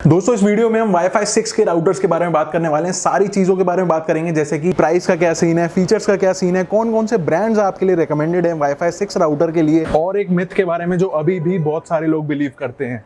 दोस्तों इस वीडियो में हम Wi-Fi 6 के राउटर्स के बारे में बात करने वाले हैं। सारी चीजों के बारे में बात करेंगे, जैसे कि प्राइस का क्या सीन है, फीचर्स का क्या सीन है, कौन कौन से ब्रांड्स आपके लिए रिकमेंडेड हैं Wi-Fi 6 राउटर के लिए, और एक मिथ के बारे में जो अभी भी बहुत सारे लोग बिलीव करते हैं।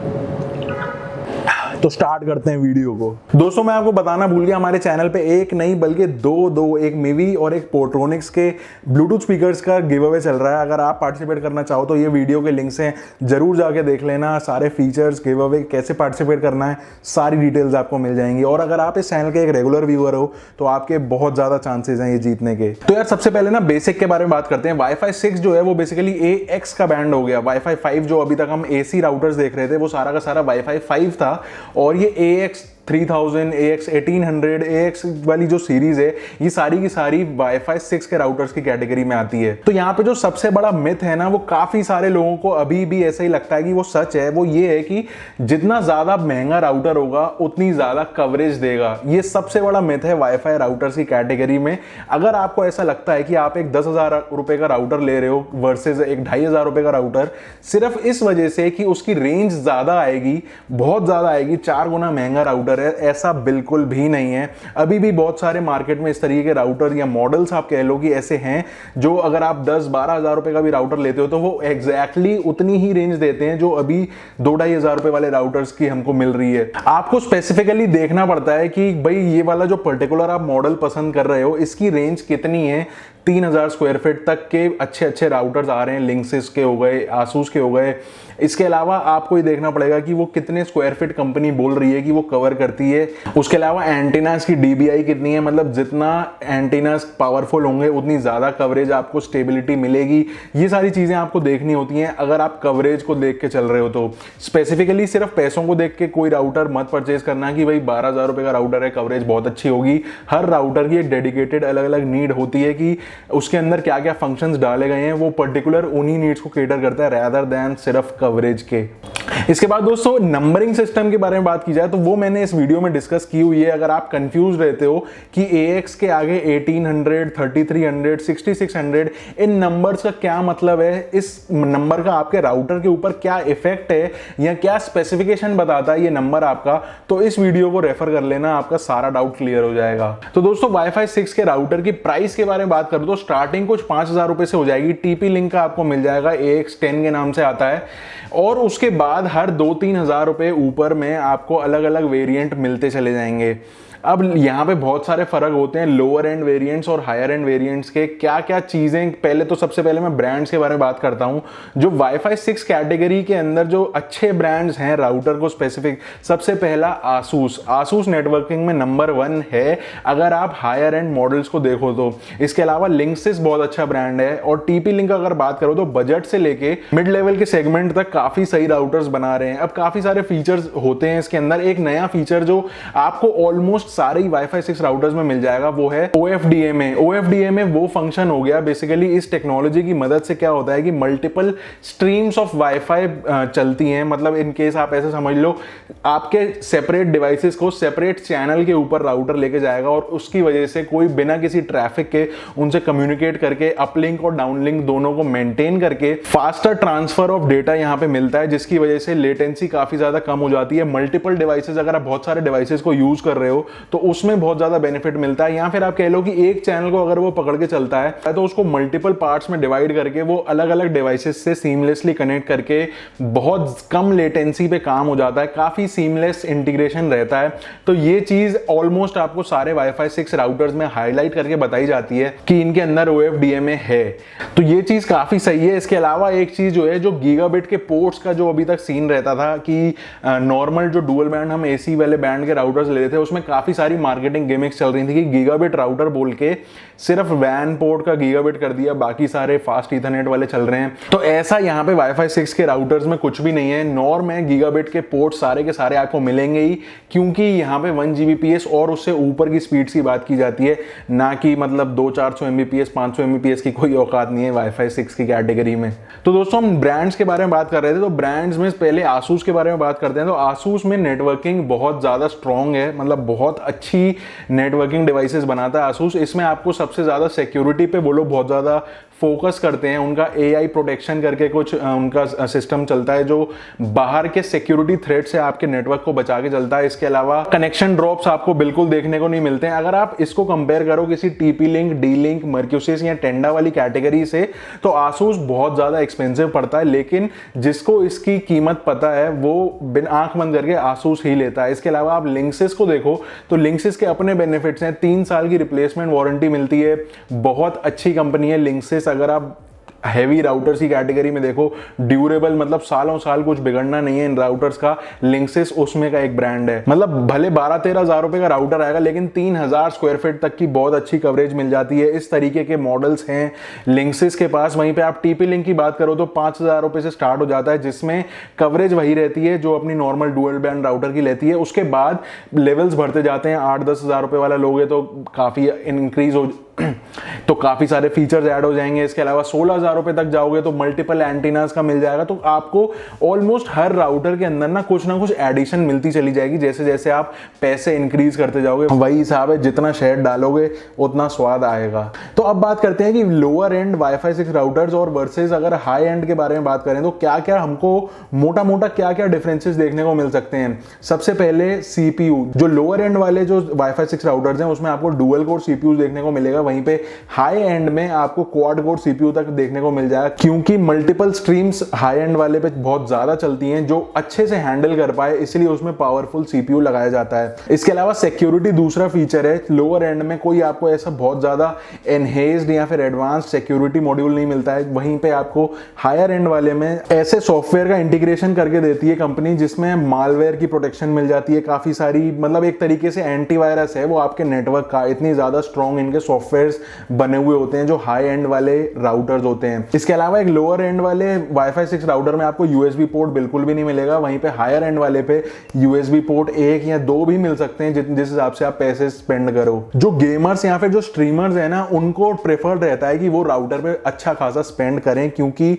तो स्टार्ट करते हैं वीडियो को। दोस्तों मैं आपको बताना भूल गया, हमारे चैनल पे एक नहीं बल्कि दो एक मिवी और एक पोर्ट्रोनिक्स के ब्लूटूथ स्पीकर्स का गिव अवे चल रहा है। अगर आप पार्टिसिपेट करना चाहो तो ये वीडियो के लिंक्स हैं, जरूर जाके देख लेना। सारे फीचर्स, गिव अवे, कैसे पार्टिसिपेट करना है, सारी डिटेल्स आपको मिल जाएंगी। और अगर आप इस चैनल के एक रेगुलर व्यूअर हो तो आपके बहुत ज्यादा चांसेस हैं ये जीतने के। तो यार सबसे पहले ना बेसिक के बारे में बात करते हैं। Wi-Fi 6 जो है वो बेसिकली AX का बैंड हो गया। Wi-Fi 5 जो अभी तक हम AC राउटर्स देख रहे थे वो सारा का सारा Wi-Fi 5 था, और ये AX 3000, AX 1800, AX वाली जो सीरीज है ये सारी की सारी Wi-Fi 6 के राउटर्स की कैटेगरी में आती है। तो यहाँ पे जो सबसे बड़ा मिथ है ना, वो काफी सारे लोगों को अभी भी ऐसा ही लगता है कि वो सच है, वो ये है कि जितना ज्यादा महंगा राउटर होगा उतनी ज्यादा कवरेज देगा। ये सबसे बड़ा मिथ है Wi-Fi राउटर्स की कैटेगरी में। अगर आपको ऐसा लगता है कि आप एक 10,000 रुपए का राउटर ले रहे हो वर्सेज एक 2,500 रुपए का राउटर, सिर्फ इस वजह से कि उसकी रेंज ज्यादा आएगी, बहुत ज्यादा आएगी, 4 गुना महंगा राउटर है, ऐसा बिल्कुल भी नहीं है। अभी भी बहुत सारे मार्केट में इस तरीके के राउटर या मॉडल्स आप कह लो कि ऐसे हैं, जो अगर आप 10-12 हजार रुपए का भी राउटर लेते हो तो वो एग्जैक्टली उतनी ही रेंज देते हैं जो अभी 2-2.5 हजार रुपए वाले राउटर्स की हमको मिल रही है। आपको स्पेसिफिकली देखना पड़ता है कि भाई ये वाला जो पर्टिकुलर आप मॉडल पसंद कर रहे हो इसकी रेंज कितनी है। 3000 स्क्वायर फीट तक के अच्छे अच्छे राउटर्स आ रहे हैं, लिंक्सिस के हो गए, आसूस के हो गए। इसके अलावा आपको ये देखना पड़ेगा कि वो कितने स्क्वायर फीट कंपनी बोल रही है कि वो कवर करती है। उसके अलावा एंटीनास की DBI कितनी है, मतलब जितना एंटीनास पावरफुल होंगे उतनी ज्यादा कवरेज आपको, स्टेबिलिटी मिलेगी। ये सारी चीजें आपको देखनी होती हैं अगर आप कवरेज को देख के चल रहे हो। तो स्पेसिफिकली सिर्फ पैसों को देख के कोई राउटर मत परचेज करना कि भाई 12,000 रुपए का राउटर है, कवरेज बहुत अच्छी होगी। हर राउटर की एक डेडिकेटेड अलग अलग नीड होती है कि उसके अंदर क्या क्या फंक्शंस डाले गए हैं, वो पर्टिकुलर उन्हीं नीड्स को केटर करता है रादर देन सिर्फ कवरेज के। इसके बाद दोस्तों नंबरिंग सिस्टम के बारे में बात की जाए तो वो मैंने इस वीडियो में डिस्कस की हुई है। अगर आप कंफ्यूज रहते हो कि AX के आगे 1800, 3300, 6600 इन नंबर्स का क्या मतलब है, इस नंबर का आपके राउटर के ऊपर क्या इफेक्ट है या क्या स्पेसिफिकेशन बताता है ये नंबर आपका, तो इस वीडियो को रेफर कर लेना, आपका सारा डाउट क्लियर हो जाएगा। तो दोस्तों Wi-Fi 6 के राउटर की प्राइस के बारे में बात करूं तो स्टार्टिंग कुछ 5,000 रुपए से हो जाएगी। TP-Link का आपको मिल जाएगा, AX 10 के नाम से आता है, और उसके बाद हर 2-3 हजार रुपए ऊपर में आपको अलग अलग वेरिएंट मिलते चले जाएंगे। अब यहाँ पे बहुत सारे फर्क होते हैं लोअर एंड वेरिएंट्स और हायर एंड वेरिएंट्स के। क्या क्या चीजें, पहले तो सबसे पहले मैं ब्रांड्स के बारे में बात करता हूँ। जो Wi-Fi 6 कैटेगरी के अंदर जो अच्छे ब्रांड्स हैं राउटर को स्पेसिफिक, सबसे पहला आसूस नेटवर्किंग में नंबर 1 है अगर आप हायर एंड मॉडल्स को देखो तो। इसके अलावा लिंक्सिस बहुत अच्छा ब्रांड है, और TP-Link अगर बात करो तो बजट से लेके मिड लेवल के सेगमेंट तक काफी सही राउटर्स बना रहे हैं। अब काफी सारे फीचर्स होते हैं इसके अंदर। एक नया फीचर जो आपको ऑलमोस्ट सारे ही Wi-Fi 6 राउटर्स में मिल जाएगा वो है OFDMA। OFDMA वो फंक्शन हो गया, बेसिकली इस टेक्नोलॉजी की मदद से क्या होता है कि मल्टीपल स्ट्रीम्स ऑफ वाईफाई चलती हैं। मतलब इन केस आप ऐसे समझ लो, आपके सेपरेट डिवाइसेस को सेपरेट चैनल के ऊपर राउटर लेके जाएगा, और उसकी वजह से कोई बिना किसी ट्रैफिक के उनसे कम्युनिकेट करके अपलिंक और डाउनलिंक दोनों को मेंटेन करके फास्टर ट्रांसफर ऑफ डेटा यहाँ पे मिलता है, जिसकी वजह से लेटेंसी काफी ज्यादा कम हो जाती है। मल्टीपल डिवाइसेस, अगर आप बहुत सारे डिवाइसेस को यूज कर रहे हो तो उसमें बहुत ज्यादा बेनिफिट मिलता है। या फिर आप कह लो कि एक चैनल को अगर वो पकड़ के चलता है तो उसको मल्टीपल पार्ट्स में डिवाइड करके वो अलग अलग डिवाइसेस से सीमलेसली कनेक्ट करके बहुत कम लेटेंसी पे काम हो जाता है, काफी सीमलेस इंटीग्रेशन रहता है। तो ये चीज ऑलमोस्ट आपको सारे Wi-Fi 6 राउटर्स में हाईलाइट करके बताई जाती है कि इनके अंदर OFDMA है, तो ये चीज काफी सही है। इसके अलावा एक चीज जो है, जो गीगाबिट के पोर्ट्स का जो अभी तक सीन रहता था कि नॉर्मल जो डुअल बैंड हम AC वाले बैंड के राउटर्स लेते थे उसमें काफी सारी मार्केटिंग गिमिक्स चल रही थी कि गीगाबिट राउटर बोल के सिर्फ वैन पोर्ट का गीगाबिट कर दिया, बाकी सारे फास्ट ईथरनेट वाले चल रहे हैं। तो ऐसा यहाँ पे Wi-Fi 6 के राउटर्स में कुछ भी नहीं है। नॉर्म है, गीगाबिट के पोर्ट सारे के सारे आपको मिलेंगे ही, क्योंकि यहाँ पे 1 Gbps और उससे ऊपर की स्पीड्स की बात की जाती है, ना कि मतलब 200-400 Mbps 500 Mbps की कोई औकात नहीं है Wi-Fi 6 की कैटेगरी में। तो दोस्तों हम ब्रांड्स के बारे में बात कर रहे थे, तो ब्रांड्स में पहले आसूस के बारे में बात करते हैं। तो आसूस में नेटवर्किंग बहुत ज्यादा स्ट्रॉन्ग है, मतलब बहुत अच्छी नेटवर्किंग डिवाइसेस बनाता है आसूस। इसमें आपको सबसे ज्यादा सिक्योरिटी पे बोलो बहुत ज्यादा फोकस करते हैं, उनका AI प्रोटेक्शन करके कुछ उनका सिस्टम चलता है जो बाहर के सिक्योरिटी थ्रेट से आपके नेटवर्क को बचा के चलता है। इसके अलावा कनेक्शन ड्रॉप्स आपको बिल्कुल देखने को नहीं मिलते हैं। अगर आप इसको कंपेयर करो किसी TP-Link, D-Link, Mercusys या टेंडा वाली कैटेगरी से तो आसूस बहुत ज्यादा एक्सपेंसिव पड़ता है, लेकिन जिसको इसकी कीमत पता है वो बिन आंख बंद करके आसूस ही लेता है। इसके अलावा आप लिंक्सिस को देखो तो लिंक्सिस के अपने बेनिफिट्स हैं, 3 साल की रिप्लेसमेंट वारंटी मिलती है, बहुत अच्छी कंपनी है लिंक्सिस। अगर आप हैवी राउटर्स की कैटेगरी में देखो, ड्यूरेबल मतलब सालों साल कुछ बिगड़ना नहीं है इन राउटर्स का, लिंक्सिस उसमें का एक ब्रांड है। मतलब भले 12-13 हज़ार रुपए का राउटर आएगा लेकिन 3000 स्क्वायर फीट तक की बहुत अच्छी कवरेज मिल जाती है। इस तरीके के मॉडल्स हैं लिंक्सिस के पास। वहीं पे आप TP-Link की बात करो तो 5000 रुपए से स्टार्ट हो जाता है, जिसमें कवरेज वही रहती है जो अपनी नॉर्मल डुअल बैंड राउटर की लेती है। उसके बाद लेवल्स बढ़ते जाते हैं, 8-10 हज़ार रुपए वाला लोगे तो काफी इंक्रीज हो तो काफी सारे फीचर्स ऐड हो जाएंगे। इसके अलावा 16,000 रुपए तक जाओगे तो मल्टीपल एंटीनास का मिल जाएगा। तो आपको ऑलमोस्ट हर राउटर के अंदर ना कुछ एडिशन मिलती चली जाएगी जैसे जैसे आप पैसे इंक्रीज करते जाओगे। वही हिसाब है, जितना शेयर डालोगे उतना स्वाद आएगा। तो अब बात करते हैं कि लोअर एंड वाईफाई 6 राउटर्स और वर्सेस अगर हाई एंड के बारे में बात करें तो क्या क्या हमको मोटा मोटा क्या क्या डिफरेंसेस देखने को मिल सकते हैं। सबसे पहले CPU, जो लोअर एंड वाले जो वाईफाई 6 राउटर्स हैं उसमें आपको डुअल कोर CPU देखने को मिलेगा, वहीं पे हाई एंड में आपको क्वाड कोर CPU तक देखने को मिल जाएगा, क्योंकि मल्टीपल स्ट्रीम्स हाई एंड वाले पे बहुत ज्यादा चलती हैं जो अच्छे से हैंडल कर पाए, इसलिए उसमें पावरफुल CPU लगाया जाता है। इसके अलावा सिक्योरिटी दूसरा फीचर है, लोअर एंड में कोई आपको ऐसा बहुत ज्यादा एनहेंस्ड या फिर एडवांस सिक्योरिटी मॉड्यूल नहीं मिलता है, वहीं पे आपको हायर एंड वाले में ऐसे सॉफ्टवेयर का इंटीग्रेशन करके देती है कंपनी जिसमें मालवेयर की प्रोटेक्शन मिल जाती है काफी सारी, मतलब एक तरीके से एंटीवायरस है वो आपके नेटवर्क का। इतनी ज्यादा स्ट्रॉन्ग इनके सॉफ्टवेयर बने हुए होते हैं जो हाई एंड वाले राउटर्स होते हैं। इसके अलावा एक लोअर एंड वाले वाईफाई 6 राउटर में आपको USB पोर्ट बिल्कुल भी नहीं मिलेगा, वहीं पे हायर एंड वाले पे USB पोर्ट 1 या 2 भी मिल सकते हैं जिस हिसाब से आप पैसे स्पेंड करो। जो गेमर्स या फिर जो स्ट्रीमर्स है ना, उनको प्रेफर रहता है कि वो राउटर पे अच्छा खासा स्पेंड करें, क्योंकि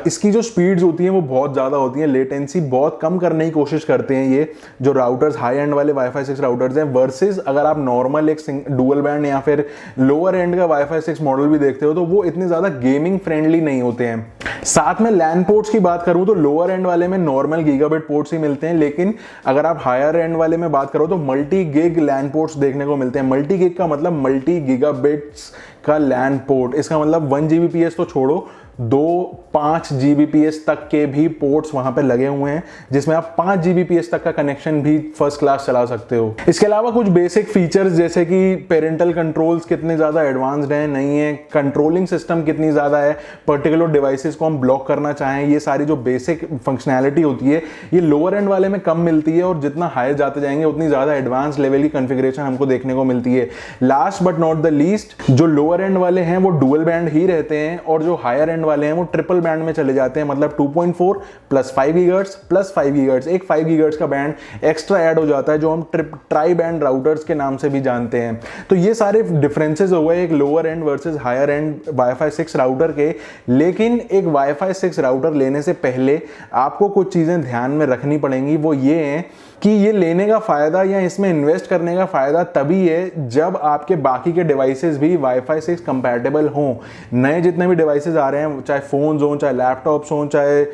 इसकी जो स्पीड्स होती हैं वो बहुत ज्यादा होती हैं, लेटेंसी बहुत कम करने की कोशिश करते हैं ये जो राउटर्स हाई एंड वाले वाईफाई 6 राउटर्स हैं। वर्सेस अगर आप नॉर्मल एक डुअल बैंड या फिर लोअर एंड का वाईफाई 6 मॉडल भी देखते हो तो वो इतने ज्यादा गेमिंग फ्रेंडली नहीं होते हैं। साथ में लैन पोर्ट्स की बात करूं तो लोअर एंड वाले में नॉर्मल गीगाबिट पोर्ट्स ही मिलते हैं, लेकिन अगर आप हायर एंड वाले में बात करो तो मल्टी गिग लैन पोर्ट्स देखने को मिलते हैं। मल्टी गिग का मतलब मल्टी गीगाबिट्स का लैन पोर्ट, इसका मतलब 1 Gbps तो छोड़ो, 2-5 Gbps तक के भी पोर्ट्स वहां पे लगे हुए हैं जिसमें आप 5 Gbps तक का कनेक्शन भी फर्स्ट क्लास चला सकते हो। इसके अलावा कुछ बेसिक फीचर्स जैसे कि पेरेंटल कंट्रोल्स कितने ज्यादा एडवांस्ड हैं नहीं है, कंट्रोलिंग सिस्टम कितनी ज्यादा है, पर्टिकुलर डिवाइसेस को हम ब्लॉक करना चाहें, ये सारी जो बेसिक फंक्शनैलिटी होती है ये लोअर एंड वाले में कम मिलती है और जितना हायर जाते जाएंगे उतनी ज्यादा एडवांस लेवल की कॉन्फ़िगरेशन हमको देखने को मिलती है। Last but not the least, जो लोअर एंड वाले हैं वो डुअल बैंड ही रहते हैं और जो हायर एंड वाले हैं वो ट्रिपल बैंड में चले जाते हैं, मतलब 2.4 प्लस 5 गीगाहर्ट्ज प्लस 5 गीगाहर्ट्ज, एक 5 गीगाहर्ट्ज का बैंड एक्स्ट्रा ऐड हो जाता है जो हम ट्राई बैंड राउटर्स के नाम से भी जानते हैं। तो ये सारे डिफरेंसेस हो गए एक lower end versus higher end wifi 6 router के। लेकिन एक वाईफाई 6 राउटर लेने से पहले आपको कुछ चीजें ध्यान में रखनी पड़ेंगी, वो ये है कि ये लेने का फायदा या इसमें इन्वेस्ट करने का फायदा तभी है जब आपके बाकी के डिवाइसेस भी वाईफाई 6 कंपैटिबल हों। नए जितने भी डिवाइसेस आ रहे हैं, चाहे फोन्स हों, चाहे लैपटॉप्स हों, चाहे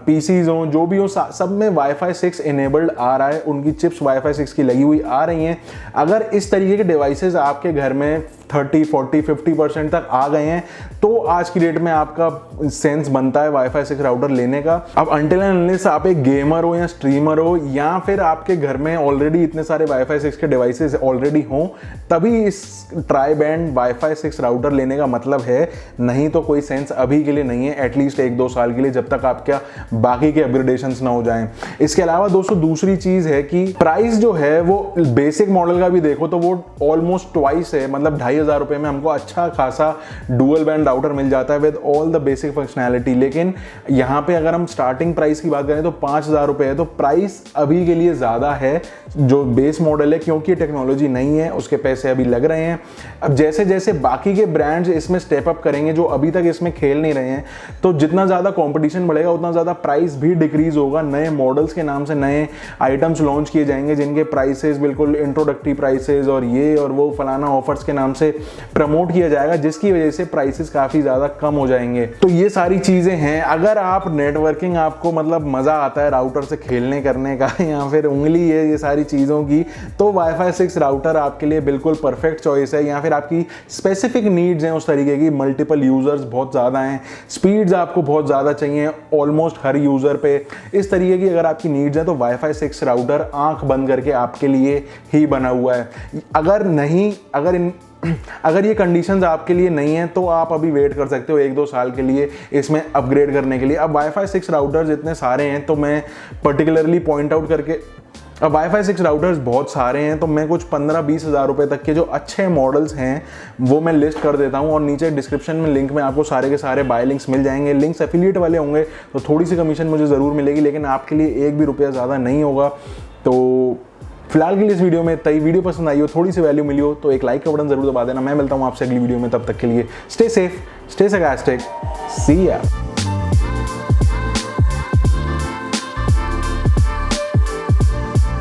पीसीज हों, जो भी हो, सब में वाईफाई 6 इनेबल्ड आ रहा है, उनकी चिप्स वाईफाई 6 की लगी हुई आ रही हैं। अगर इस तरीके के डिवाइसेस आपके घर में 30, 40, 50% तक आ गए हैं तो आज की डेट में आपका सेंस बनता है वाईफाई 6 राउटर लेने का। अब अनटिल एंड अनलेस आप एक गेमर हो या स्ट्रीमर हो या फिर आपके घर में ऑलरेडी इतने सारे वाईफाई 6 के डिवाइसेस ऑलरेडी हों, तभी इस ट्राई बैंड वाईफाई 6 राउटर लेने का मतलब है, नहीं तो कोई सेंस अभी के लिए नहीं है, एटलीस्ट 1-2 साल के लिए, जब तक आपका बाकी के अपग्रेडेशंस ना हो जाएं। इसके अलावा दोस्तों दूसरी चीज है कि प्राइस जो है वो बेसिक मॉडल का भी देखो तो वो ऑलमोस्ट ट्वाइस है, मतलब 2,500 रुपए में हमको अच्छा खासा डुअल बैंड राउटर मिल जाता है with all the basic functionality. लेकिन यहाँ पे अगर हम स्टार्टिंग प्राइस की बात करें तो 5,000 रुपए है, तो प्राइस अभी के लिए ज्यादा है जो बेस मॉडल है, क्योंकि टेक्नोलॉजी नहीं है, उसके पैसे अभी लग रहे हैं। अब जैसे जैसे बाकी के ब्रांड्स इसमें स्टेप अप करेंगे जो अभी तक इसमें खेल नहीं रहे हैं, तो जितना ज्यादा कंपटीशन बढ़ेगा उतना ज्यादा प्राइस भी डिक्रीज होगा। नए मॉडल्स के नाम से नए आइटम्स लॉन्च किए जाएंगे जिनके प्राइसेस बिल्कुल इंट्रोडक्टरी प्राइसेस और ये और वो फलाना ऑफर्स के नाम से से प्रमोट किया जाएगा, जिसकी वजह से प्राइसेस काफ़ी ज़्यादा कम हो जाएंगे। तो ये सारी चीज़ें हैं। अगर आप नेटवर्किंग आपको मतलब मज़ा आता है राउटर से खेलने करने का या फिर उंगली है ये सारी चीज़ों की, तो वाईफाई 6 राउटर आपके लिए बिल्कुल परफेक्ट चॉइस है। या फिर आपकी स्पेसिफिक नीड्स हैं उस तरीके की, मल्टीपल यूज़र्स बहुत ज़्यादा हैं, स्पीड्स आपको बहुत ज़्यादा चाहिए ऑलमोस्ट हर यूज़र पे, इस तरीके की अगर आपकी नीड्स हैं तो वाईफाई 6 राउटर आंख बंद करके आपके लिए ही बना हुआ है। अगर ये कंडीशंस आपके लिए नहीं है तो आप अभी वेट कर सकते हो 1-2 साल के लिए इसमें अपग्रेड करने के लिए। अब वाईफाई 6 राउटर्स इतने सारे हैं तो मैं पर्टिकुलरली पॉइंट आउट करके, अब वाईफाई 6 राउटर्स बहुत सारे हैं तो मैं कुछ 15-20 हज़ार रुपये तक के जो अच्छे मॉडल्स हैं वो मैं लिस्ट कर देता हूं, और नीचे डिस्क्रिप्शन में लिंक में आपको सारे के सारे बाय लिंक्स मिल जाएंगे। लिंक्स एफिलिएट वाले होंगे तो थोड़ी सी कमीशन मुझे ज़रूर मिलेगी, लेकिन आपके लिए 1 भी रुपया ज़्यादा नहीं होगा। तो फिलहाल के लिए इस वीडियो में इतना ही। वीडियो पसंद आई हो, थोड़ी सी वैल्यू मिली हो तो एक लाइक का बटन जरूर दबा देना। मैं मिलता हूँ आपसे अगली वीडियो में, तब तक के लिए स्टे सेफ, स्टे सैकास्टिक, सी या।